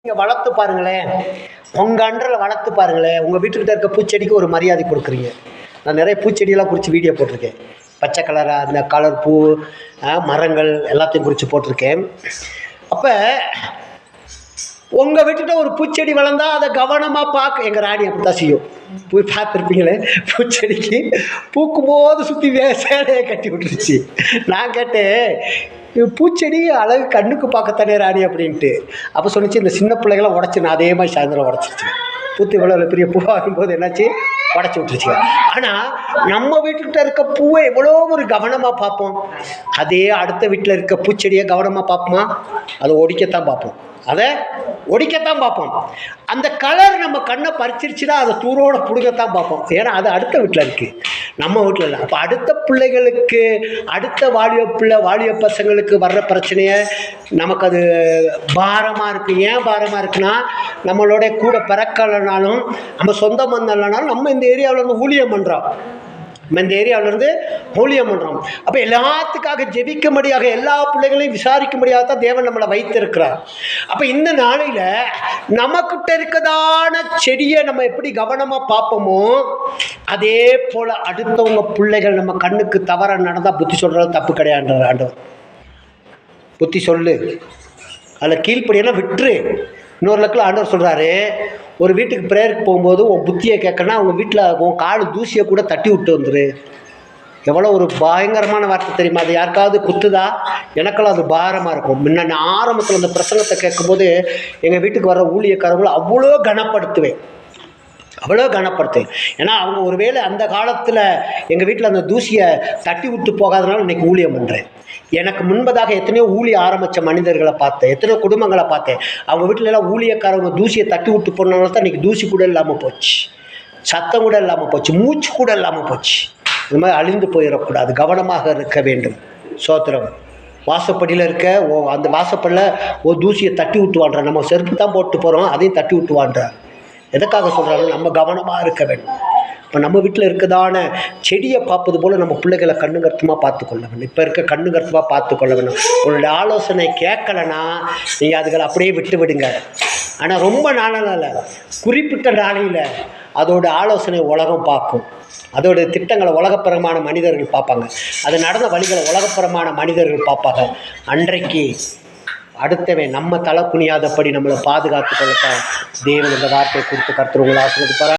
நீங்கள் வளர்த்து பாருங்களேன், உங்கள் அன்றில் வளர்த்து பாருங்களேன். உங்கள் வீட்டுக்கிட்ட இருக்க பூச்செடிக்கு ஒரு மரியாதை கொடுக்குறீங்க. நான் நிறைய பூச்செடியெல்லாம் குறித்து வீடியோ போட்டிருக்கேன். பச்சை கலராக அந்த கலர் பூ, மரங்கள் எல்லாத்தையும் குறித்து போட்டிருக்கேன். அப்போ உங்கள் வீட்டுக்கிட்ட ஒரு பூச்செடி வளர்ந்தா அதை கவனமாக பார்க்க. எங்கள் ராணி அப்படி தான் செய்யும். போய் பார்த்துருப்பீங்களே, பூச்செடிக்கு பூக்கும் போது சுற்றி சேலையை கட்டி விட்டுருச்சு. நான் கேட்டேன், பூச்செடி அழகு கண்ணுக்கு பார்க்கத்தானே ராணி அப்படின்ட்டு. அப்போ சொன்னிச்சு, இந்த சின்ன பிள்ளைகளாம் உடச்சி நான் அதே மாதிரி சாயந்தரம் உடச்சிருச்சு. பூத்து இவ்வளோ பெரிய பூவாக வரும்போது என்னாச்சு, உடச்சி விட்டுருச்சு. ஆனால் நம்ம வீட்டுக்கிட்ட இருக்க பூவை எவ்வளோ ஒரு கவனமாக பார்ப்போம். அதே அடுத்த வீட்டில் இருக்க பூச்செடியை கவனமாக பார்ப்போமா? அதை ஒடிக்கத்தான் பார்ப்போம். அதை ஒடிக்கத்தான் பார்ப்போம். அந்த கலர் நம்ம கண்ணை பறிச்சிருச்சுன்னா அதை தூரோட பிடுங்கத்தான் பார்ப்போம். ஏன்னா அது அடுத்த வீட்டில் இருக்குது, நம்ம வீட்டில் இல்லை. அப்போ அடுத்த பிள்ளைகளுக்கு, அடுத்த வாலிய பசங்களுக்கு வர்ற பிரச்சனையை நமக்கு அது பாரமாக இருக்குது. ஏன் பாரமாக இருக்குன்னா, நம்மளோட கூட பிறக்கலைனாலும், நம்ம சொந்த பந்தம் இல்லைனாலும், நம்ம இந்த ஏரியாவில் இருந்து ஊழியம் பண்ணுறோம். நம்ம இந்த ஏரியாவிலேருந்து ஊழியம் பண்ணுறோம். அப்போ எல்லாத்துக்காக ஜெபிக்கும்படியாக, எல்லா பிள்ளைகளையும் விசாரிக்கும்படியாக தான் தேவன் நம்மளை வைத்திருக்கிறார். அப்போ இந்த நாளையில் நமக்கிட்ட இருக்கதான செடியை நம்ம எப்படி கவனமாக பார்ப்போமோ, அதே போல் அடுத்தவங்க பிள்ளைகள் நம்ம கண்ணுக்கு தவற நடந்தால் புத்தி சொல்கிறது தப்பு கிடையாதுன்ற ஆண்டவர். புத்தி சொல்லு, அதில் கீழ்ப்படியெல்லாம் விட்டுரு. இன்னொரு லக்கில் ஆண்டவர் சொல்கிறாரு, ஒரு வீட்டுக்கு ப்ரேயருக்கு போகும்போது உன் புத்தியை கேட்கணும்னா அவங்க வீட்டில் உன் கால் தூசியை கூட தட்டி விட்டு வந்துரு. எவ்வளோ ஒரு பயங்கரமான வார்த்தை தெரியுமா? அது யாருக்காவது குத்துதா? எனக்கெல்லாம் அது பாரமாக இருக்கும். முன்ன ஆரம்பத்தில் அந்த பிரசங்கத்தை கேட்கும்போது எங்கள் வீட்டுக்கு வர ஊழியக்காரங்களை அவ்வளோ கனப்படுத்துவேன். ஏன்னா அவங்க ஒருவேளை அந்த காலத்தில் எங்கள் வீட்டில் அந்த தூசியை தட்டி விட்டு போகாதனால இன்றைக்கி ஊழியம் பண்ணுறேன். எனக்கு முன்பதாக எத்தனையோ ஊழிய ஆரம்பித்த மனிதர்களை பார்த்தேன், எத்தனையோ குடும்பங்களை பார்த்தேன். அவங்க வீட்டிலலாம் ஊழியக்காரங்க தூசியை தட்டி விட்டு போனால தான் இன்றைக்கி தூசி கூட இல்லாமல் போச்சு, சத்தம் கூட இல்லாமல் போச்சு, மூச்சு கூட இல்லாமல் போச்சு. இது மாதிரி அழிந்து போயிடக்கூடாது, கவனமாக இருக்க வேண்டும். சோத்திரம். வாசப்படியில் இருக்க அந்த வாசப்படியில் தூசியை தட்டி விட்டுவான்ற, நம்ம செருப்பு தான் போட்டு போகிறோம், அதையும் தட்டி விட்டுவான்ற. எதுக்காக சொல்கிறாங்க? நம்ம கவனமாக இருக்க வேண்டும். இப்போ நம்ம வீட்டில் இருக்கதான செடியை பார்ப்பது போல் நம்ம பிள்ளைகளை கண்ணுங்கருத்துமாக பார்த்துக்கொள்ள வேண்டும். இப்போ இருக்க கண்ணுங்கருத்துமாக பார்த்துக்கொள்ள வேண்டும். உங்களுடைய ஆலோசனை கேட்கலைன்னா நீங்கள் அதுகளை அப்படியே விட்டு விடுங்க. ஆனால் ரொம்ப நாளில், குறிப்பிட்ட நாளையில் அதோட ஆலோசனை உலகம் பார்க்கும். அதோட திட்டங்களை உலகப்பரமான மனிதர்கள் பார்ப்பாங்க. அது நடந்த வழிகளை உலகப்பரமான மனிதர்கள் பார்ப்பாங்க. அன்றைக்கு அடுத்தவன் நம்ம தலை குனியாதபடி நம்மளை பாதுகாத்து கொள்ளத்தான் தேவன் இந்த வார்த்தையை கொடுத்து கர்த்தர் உங்களை ஆசீர்வதிப்பார்.